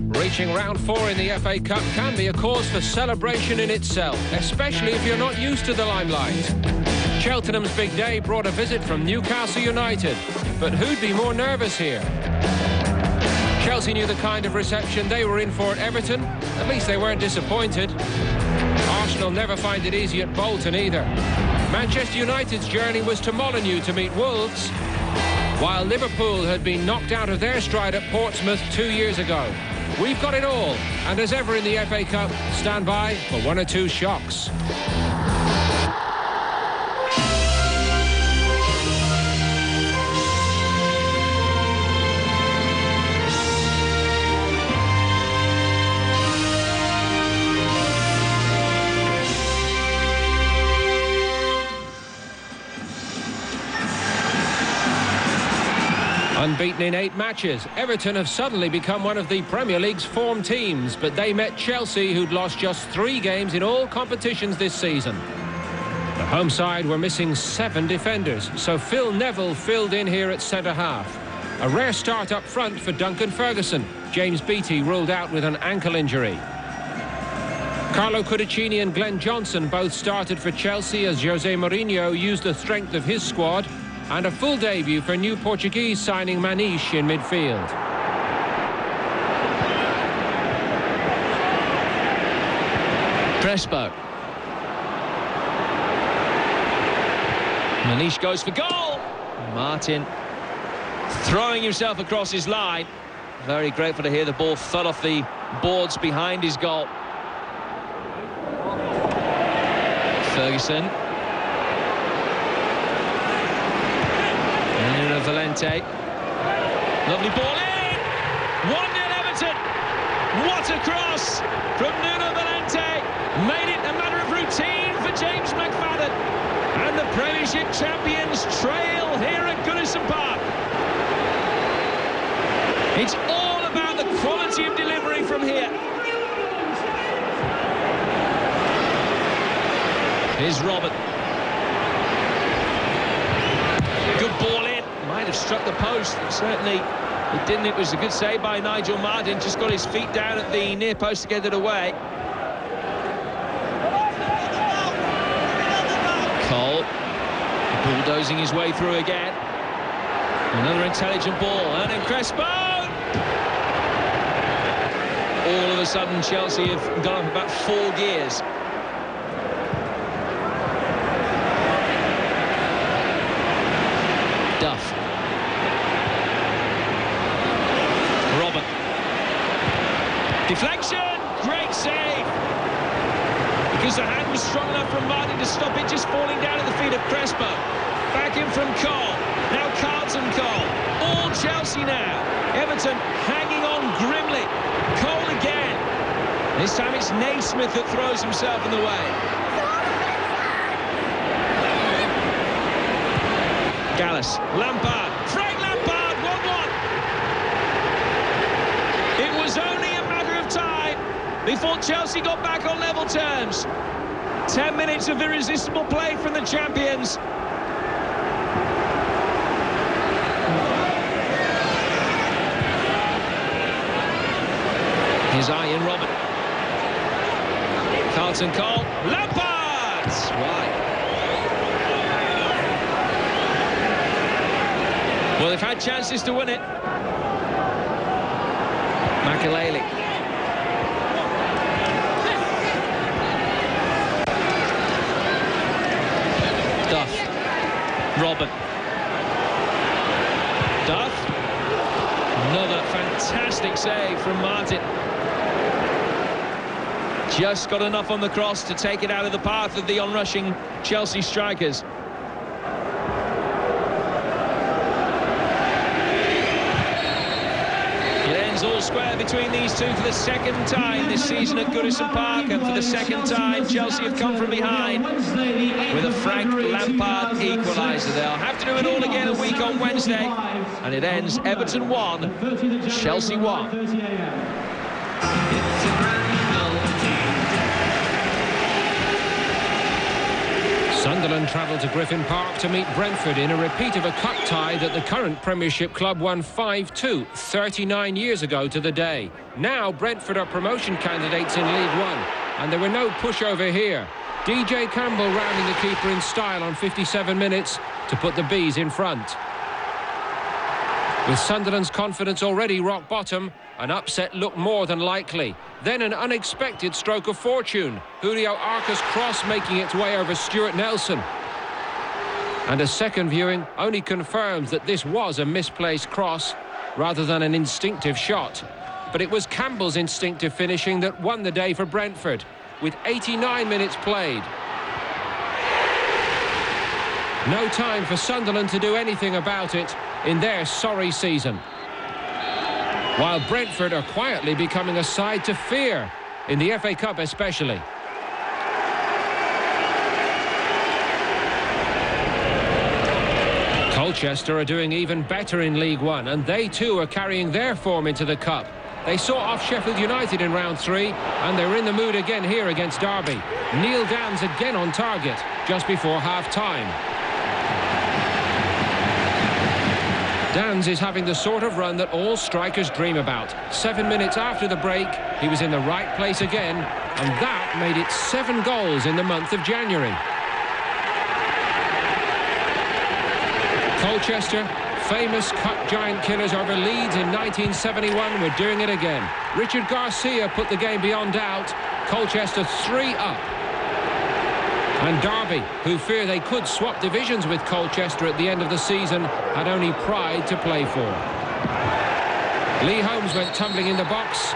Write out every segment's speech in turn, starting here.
Reaching round 4 in the FA Cup can be a cause for celebration in itself, especially if you're not used to the limelight. Cheltenham's big day brought a visit from Newcastle United, but who'd be more nervous here? Chelsea knew the kind of reception they were in for at Everton. At least they weren't disappointed. Arsenal never find it easy at Bolton either. Manchester United's journey was to Molineux to meet Wolves, while Liverpool had been knocked out of their stride at Portsmouth 2 years ago. We've got it all, and as ever in the FA Cup, stand by for 1 or 2 shocks. Unbeaten in 8 matches, Everton have suddenly become one of the Premier League's form teams, but they met Chelsea, who'd lost just 3 games in all competitions this season. The home side were missing 7 defenders, so Phil Neville filled in here at centre-half. A rare start up front for Duncan Ferguson. James Beattie ruled out with an ankle injury. Carlo Cudicini and Glenn Johnson both started for Chelsea as Jose Mourinho used the strength of his squad, and a full debut for new Portuguese signing Maniche in midfield. Crespo. Maniche goes for goal. Martin throwing himself across his line. Very grateful to hear the ball fell off the boards behind his goal. Ferguson. Valente. Lovely ball in. 1-0 Everton. What a cross from Nuno Valente. Made it a matter of routine for James McFadden. And the Premiership champions trail here at Goodison Park. It's all about the quality of delivery from here. Here's Robert. Good ball in. Might have struck the post, but certainly it didn't. It was a good save by Nigel Martin. Just got his feet down at the near post to get it away. Cole bulldozing his way through again. Another intelligent ball, and then Crespo. All of a sudden Chelsea have gone up about 4 gears. Duff. Robert. Deflection! Great save! Because the hand was strong enough from Martin to stop it just falling down at the feet of Crespo. Back in from Cole. Now Carlton Cole. All Chelsea now. Everton hanging on grimly. Cole again. This time it's Naismith that throws himself in the way. Gallas, Lampard, Frank Lampard, 1-1. It was only a matter of time before Chelsea got back on level terms. 10 minutes of irresistible play from the champions. Here's Ian Robert. Carlton Cole, Lampard! Right. Well, they've had chances to win it. Makelele. Duff. Robert. Duff. Another fantastic save from Martin. Just got enough on the cross to take it out of the path of the onrushing Chelsea strikers. All square between these two for the 2nd time this season at Goodison Park, and for the 2nd time Chelsea have come from behind with a Frank Lampard equaliser. They'll have to do it all again a week on Wednesday, and it ends Everton 1, Chelsea 1. Sunderland travelled to Griffin Park to meet Brentford in a repeat of a cup tie that the current Premiership club won 5-2 39 years ago to the day. Now Brentford are promotion candidates in League One, and there were no pushover here. DJ Campbell rounding the keeper in style on 57 minutes to put the Bees in front. With Sunderland's confidence already rock bottom, an upset looked more than likely. Then an unexpected stroke of fortune. Julio Arca's cross making its way over Stuart Nelson. And a second viewing only confirms that this was a misplaced cross rather than an instinctive shot. But it was Campbell's instinctive finishing that won the day for Brentford, with 89 minutes played. No time for Sunderland to do anything about it in their sorry season. While Brentford are quietly becoming a side to fear, in the FA Cup especially. Colchester are doing even better in League One, and they too are carrying their form into the Cup. They saw off Sheffield United in round 3, and they're in the mood again here against Derby. Neil Dans again on target just before half-time. Dans is having the sort of run that all strikers dream about. 7 minutes after the break, he was in the right place again, and that made it 7 goals in the month of January. Colchester, famous cut giant killers over Leeds in 1971, were doing it again. Richard Garcia put the game beyond doubt. Colchester 3 up. And Derby, who fear they could swap divisions with Colchester at the end of the season, had only pride to play for. Lee Holmes went tumbling in the box.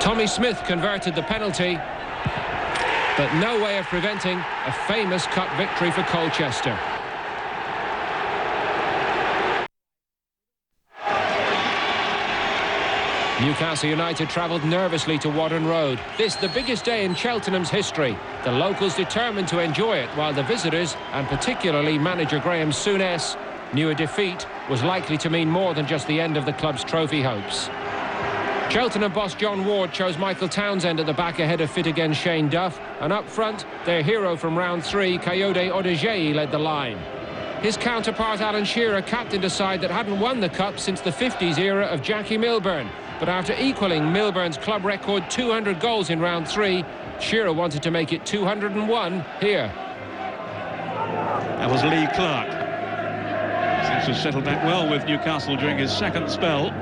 Tommy Smith converted the penalty, but no way of preventing a famous cup victory for Colchester. Newcastle United travelled nervously to Wharton Road. This the biggest day in Cheltenham's history. The locals determined to enjoy it, while the visitors, and particularly manager Graham Souness, knew a defeat was likely to mean more than just the end of the club's trophy hopes. Cheltenham boss John Ward chose Michael Townsend at the back ahead of fit again Shane Duff, and up front, their hero from round 3, Kayode Odejei, led the line. His counterpart Alan Shearer captained a side that hadn't won the Cup since the 50s era of Jackie Milburn. But after equalling Milburn's club record 200 goals in round 3, Shearer wanted to make it 201 here. That was Lee Clark. Seems to have settled back well with Newcastle during his second spell.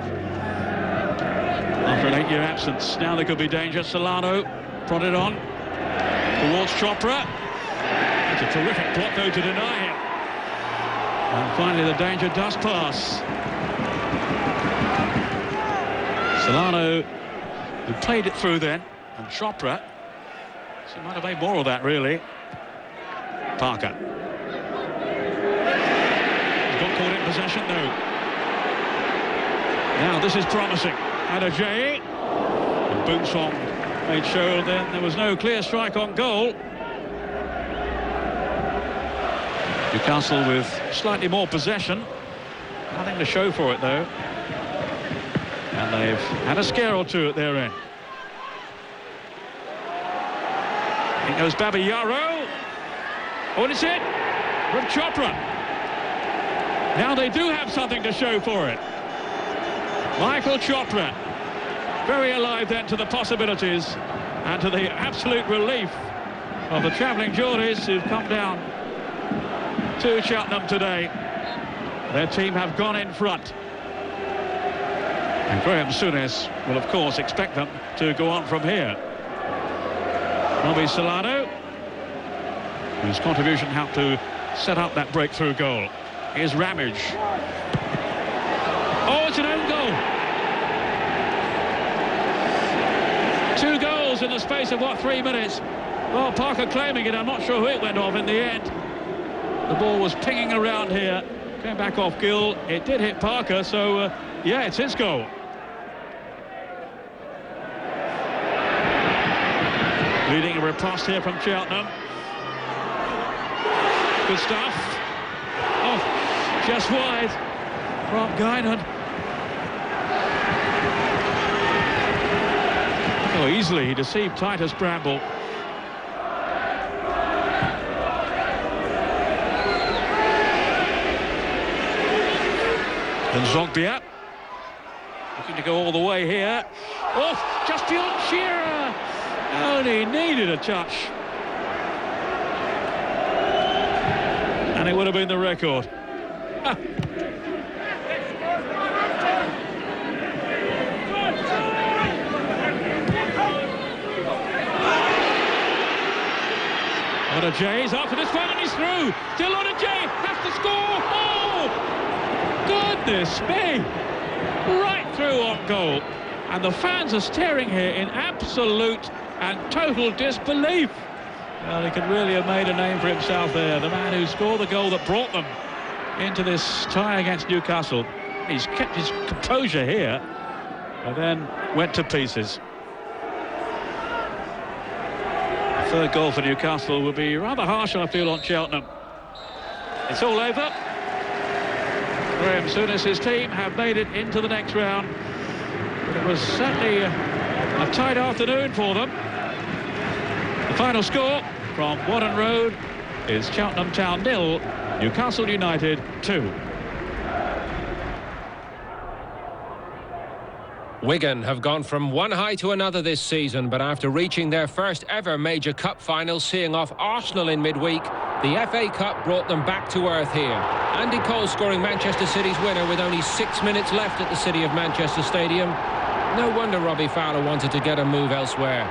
After an 8-year absence, now there could be danger. Solano prodded on towards Chopra. It's a terrific block though to deny him. And finally the danger does pass. Solano, who played it through then, and Chopra, she might have made more of that, really. Parker. He's got caught in possession, though. Now, this is promising. Odejei. And Boonsong made sure then there was no clear strike on goal. Newcastle with slightly more possession. Nothing to show for it, though. And they've had a scare or two at their end. In goes Babayaro. Oh, and it's it from Chopra. Now they do have something to show for it. Michael Chopra, very alive then to the possibilities and to the absolute relief of the travelling Geordies who've come down to Cheltenham today. Their team have gone in front. And Graham Souness will, of course, expect them to go on from here. Robbie Solano, whose contribution helped to set up that breakthrough goal. Here's Ramage. Oh, it's an own goal. 2 goals in the space of, what, 3 minutes? Well, Parker claiming it. I'm not sure who it went off in the end. The ball was pinging around here. Came back off Gill. It did hit Parker, so... yeah, it's his goal. Leading a riposte here from Cheltenham. Good stuff. Oh, just wide from Guinan. Oh, easily he deceived Titus Bramble. And Zogbia looking to go all the way here. Oh, just beyond Shearer. Only needed a touch. And it would have been the record. Jay's after this one and he's through. Still Jay has to score. Oh, goodness me! Right through on goal, and the fans are staring here in absolute and total disbelief. Well, he could really have made a name for himself there. The man who scored the goal that brought them into this tie against Newcastle. He's kept his composure here, and then went to pieces. Third goal for Newcastle will be rather harsh, I feel, on Cheltenham. It's all over. Graham Souness's team have made it into the next round, but it was certainly a tight afternoon for them. The final score from Whaddon Road is Cheltenham Town 0, Newcastle United 2. Wigan have gone from one high to another this season, but after reaching their first ever major cup final, seeing off Arsenal in midweek, the FA Cup brought them back to earth here. Andy Cole scoring Manchester City's winner with only 6 minutes left at the City of Manchester Stadium. No wonder Robbie Fowler wanted to get a move elsewhere.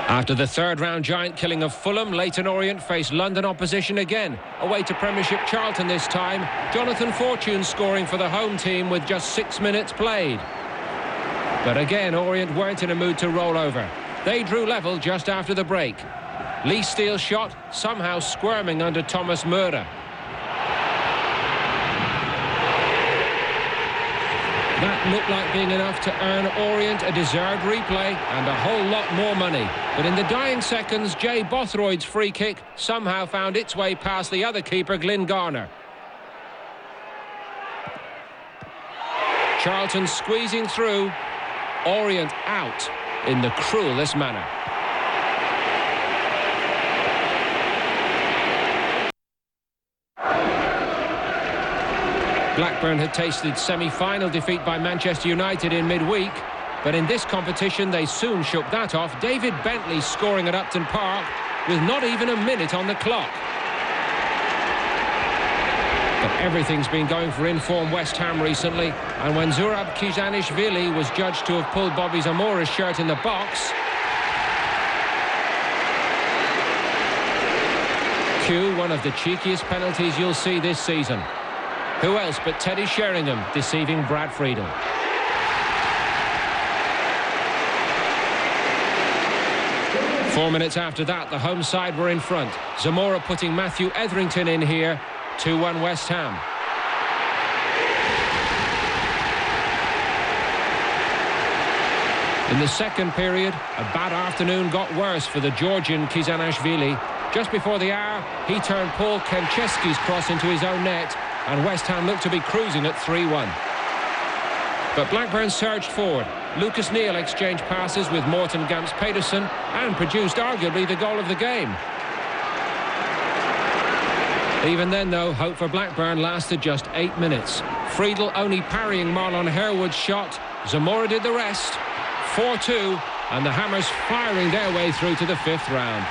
After the third-round giant killing of Fulham, Leyton Orient faced London opposition again. Away to Premiership Charlton this time. Jonathan Fortune scoring for the home team with just 6 minutes played. But again, Orient weren't in a mood to roll over. They drew level just after the break. Lee Steele's shot somehow squirming under Thomas Müller. That looked like being enough to earn Orient a deserved replay and a whole lot more money. But in the dying seconds, Jay Bothroyd's free kick somehow found its way past the other keeper, Glyn Garner. Charlton squeezing through. Orient out in the cruelest manner. Blackburn had tasted semi-final defeat by Manchester United in midweek, but in this competition they soon shook that off. David Bentley scoring at Upton Park with not even a minute on the clock. But everything's been going for informed West Ham recently, and when Zurab Kizanishvili was judged to have pulled Bobby Zamora's shirt in the box, one of the cheekiest penalties you'll see this season. Who else but Teddy Sheringham deceiving Brad Friedel? Four minutes after that, the home side were in front. Zamora putting Matthew Etherington in here. 2-1 West Ham. In the second period, a bad afternoon got worse for the Georgian Kizanishvili. Just before the hour, he turned Paul Kencheski's cross into his own net, and West Ham looked to be cruising at 3-1. But Blackburn surged forward. Lucas Neal exchanged passes with Morten Gamps Pedersen and produced arguably the goal of the game. Even then, though, hope for Blackburn lasted just 8 minutes. Friedel only parrying Marlon Harewood's shot. Zamora did the rest. 4-2, and the Hammers firing their way through to the fifth round.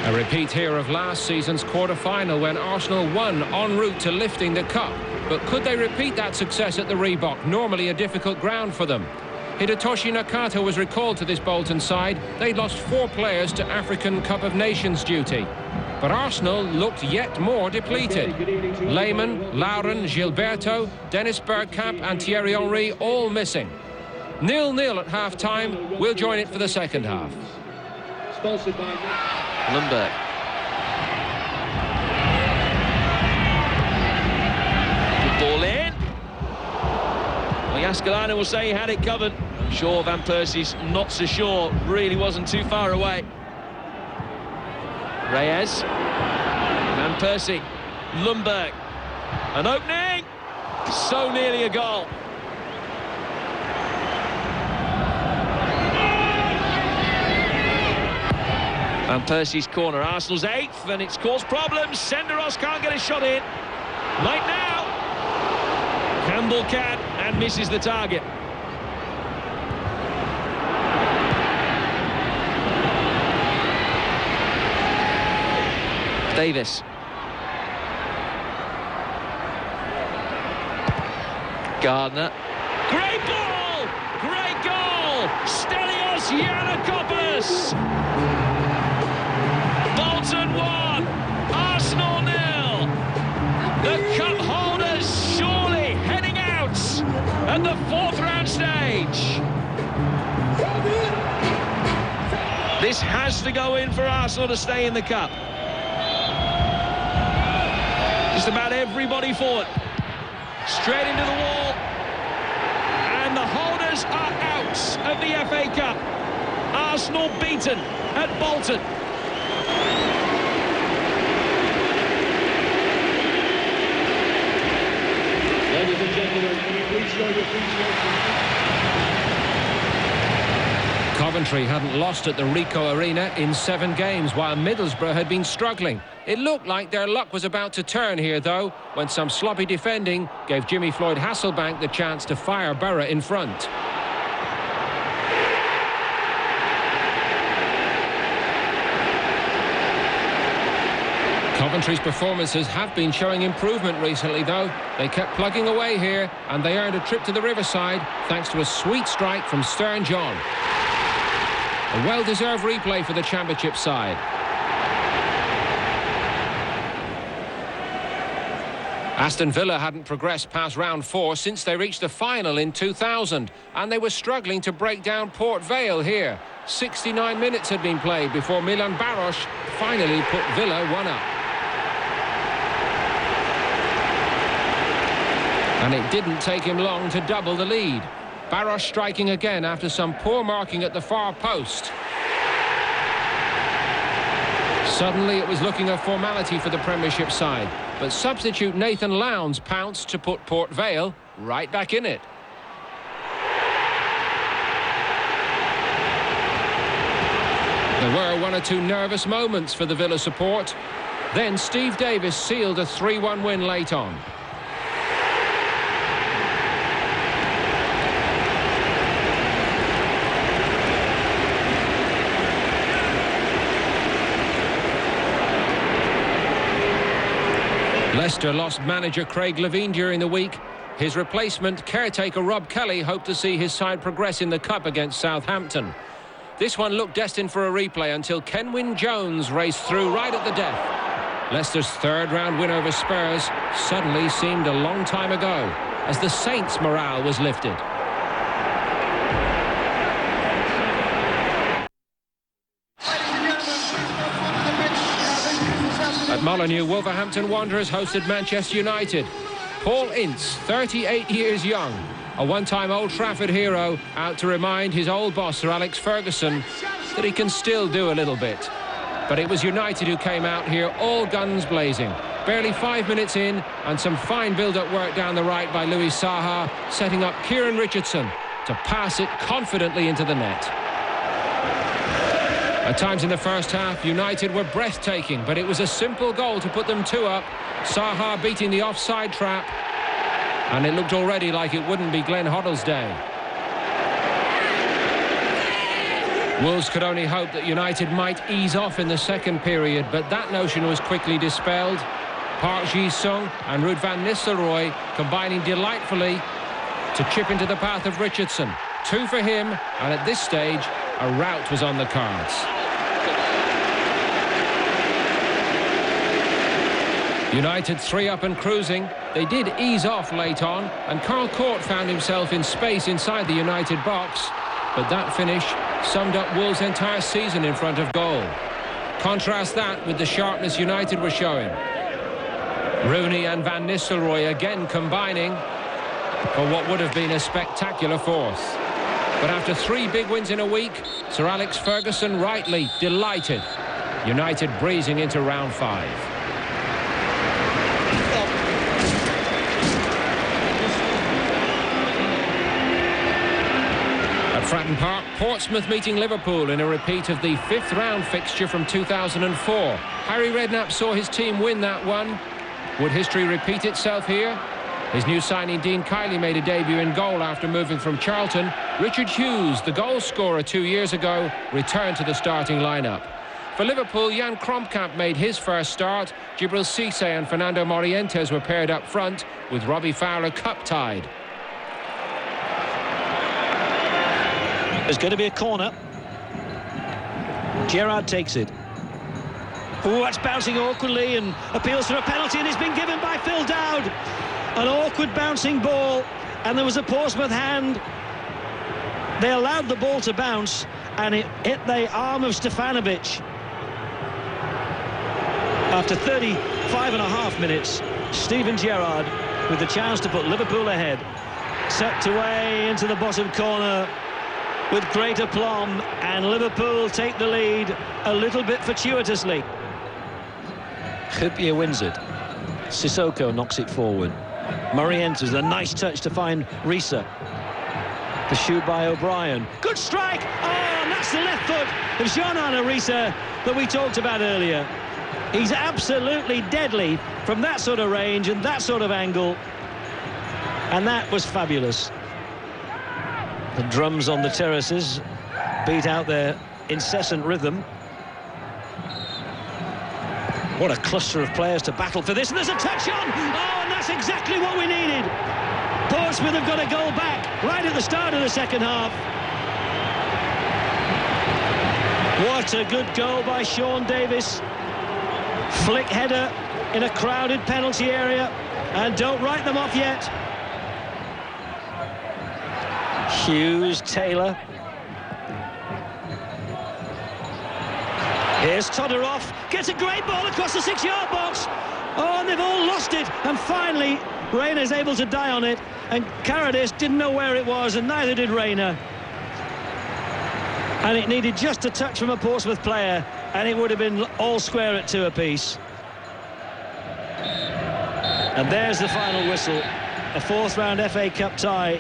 A repeat here of last season's quarter-final when Arsenal won en route to lifting the cup. But could they repeat that success at the Reebok, normally a difficult ground for them? Hidetoshi Nakata was recalled to this Bolton side. They'd lost 4 players to African Cup of Nations duty. But Arsenal looked yet more depleted. Lehmann, Lauren, Gilberto, Dennis Bergkamp and Thierry Henry all missing. 0-0 at half-time. We'll join it for the second half. Sponsored by Lundberg. Good ball in. Well, Yaskalainen will say he had it covered. Sure, Van Persie's not so sure. Really wasn't too far away. Reyes. Van Persie. Lundberg. An opening. So nearly a goal. Van Persie's corner. Arsenal's 8th, and it's caused problems. Senderos can't get a shot in. Right now. Campbell can, and misses the target. Davis. Gardner. Great ball! Great goal! Stelios Yiannakopoulos! Bolton 1, Arsenal 0. The cup holders surely heading out at the 4th round stage. This has to go in for Arsenal to stay in the cup. Just about everybody forward. Straight into the wall. And the holders are out of the FA Cup. Arsenal beaten at Bolton. Ladies and gentlemen, can you please show your appreciation? Coventry hadn't lost at the Ricoh Arena in 7 games, while Middlesbrough had been struggling. It looked like their luck was about to turn here, though, when some sloppy defending gave Jimmy Floyd Hasselbank the chance to fire Borough in front. Coventry's performances have been showing improvement recently, though. They kept plugging away here, and they earned a trip to the Riverside thanks to a sweet strike from Stern John. A well-deserved replay for the Championship side. Aston Villa hadn't progressed past round 4 since they reached the final in 2000, and they were struggling to break down Port Vale here. 69 minutes had been played before Milan Baros finally put Villa 1-up. And it didn't take him long to double the lead. Baros striking again after some poor marking at the far post. Suddenly it was looking a formality for the Premiership side, but substitute Nathan Lowndes pounced to put Port Vale right back in it. There were 1 or 2 nervous moments for the Villa support. Then Steve Davis sealed a 3-1 win late on. Leicester lost manager Craig Levein during the week. His replacement, caretaker Rob Kelly, hoped to see his side progress in the Cup against Southampton. This one looked destined for a replay until Kenwyne Jones raced through right at the death. Leicester's 3rd round win over Spurs suddenly seemed a long time ago as the Saints' morale was lifted. At Molineux, Wolverhampton Wanderers hosted Manchester United. Paul Ince, 38 years young, a one-time Old Trafford hero, out to remind his old boss Sir Alex Ferguson that he can still do a little bit. But it was United who came out here all guns blazing. Barely 5 minutes in, and some fine build-up work down the right by Louis Saha, setting up Kieran Richardson to pass it confidently into the net. At times in the first half, United were breathtaking, but it was a simple goal to put them 2-up. Saha beating the offside trap, and it looked already like it wouldn't be Glenn Hoddle's day. Wolves could only hope that United might ease off in the second period, but that notion was quickly dispelled. Park Ji-sung and Ruud van Nistelrooy combining delightfully to chip into the path of Richardson. 2 for him, and at this stage, a rout was on the cards. United 3-up and cruising. They did ease off late on, and Carl Court found himself in space inside the United box. But that finish summed up Wolves' entire season in front of goal. Contrast that with the sharpness United were showing. Rooney and Van Nistelrooy again combining for what would have been a spectacular fourth. But after 3 big wins in a week, Sir Alex Ferguson rightly delighted. United breezing into round 5. At Fratton Park, Portsmouth meeting Liverpool in a repeat of the 5th round fixture from 2004. Harry Redknapp saw his team win that one. Would history repeat itself here? His new signing Dean Kiely made a debut in goal after moving from Charlton. Richard Hughes, the goal scorer 2 years ago, returned to the starting lineup. For Liverpool, Jan Kromkamp made his first start. Djibril Cissé and Fernando Morientes were paired up front, with Robbie Fowler cup-tied. There's going to be a corner. Gerrard takes it. Oh, that's bouncing awkwardly and appeals for a penalty, and it's been given by Phil Dowd. An awkward bouncing ball, and there was a Portsmouth hand. They allowed the ball to bounce, and it hit the arm of Stefanovic. After 35.5 minutes, Steven Gerrard with the chance to put Liverpool ahead. Sucked away into the bottom corner with great aplomb, and Liverpool take the lead a little bit fortuitously. Hyypiä wins it. Sissoko knocks it forward. Murray enters, a nice touch to find Risa. The shoot by O'Brien. Good strike! Oh, and that's the left foot of Jean-Arnaud Risa that we talked about earlier. He's absolutely deadly from that sort of range and that sort of angle. And that was fabulous. The drums on the terraces beat out their incessant rhythm. What a cluster of players to battle for this, and there's a touch on! Oh, and that's exactly what we needed! Portsmouth have got a goal back right at the start of the second half. What a good goal by Sean Davis. Flick header in a crowded penalty area, and don't write them off yet. Hughes, Taylor. Here's Todorov, gets a great ball across the 6-yard box. Oh, and they've all lost it. And finally, Rayner's able to die on it. And Karadis didn't know where it was, and neither did Rayner. And it needed just a touch from a Portsmouth player, and it would have been all square at 2 apiece. And there's the final whistle. A 4th round FA Cup tie.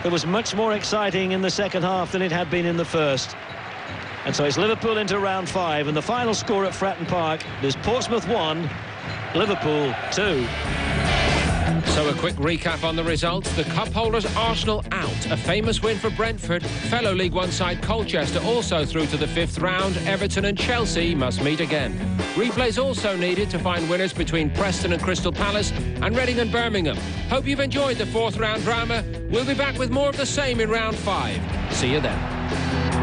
It was much more exciting in the second half than it had been in the first. And so it's Liverpool into round 5, and the final score at Fratton Park is Portsmouth 1, Liverpool 2. So a quick recap on the results. The cup holders Arsenal out. A famous win for Brentford. Fellow League One side Colchester also through to the 5th round. Everton and Chelsea must meet again. Replays also needed to find winners between Preston and Crystal Palace and Reading and Birmingham. Hope you've enjoyed the 4th round drama. We'll be back with more of the same in round 5. See you then.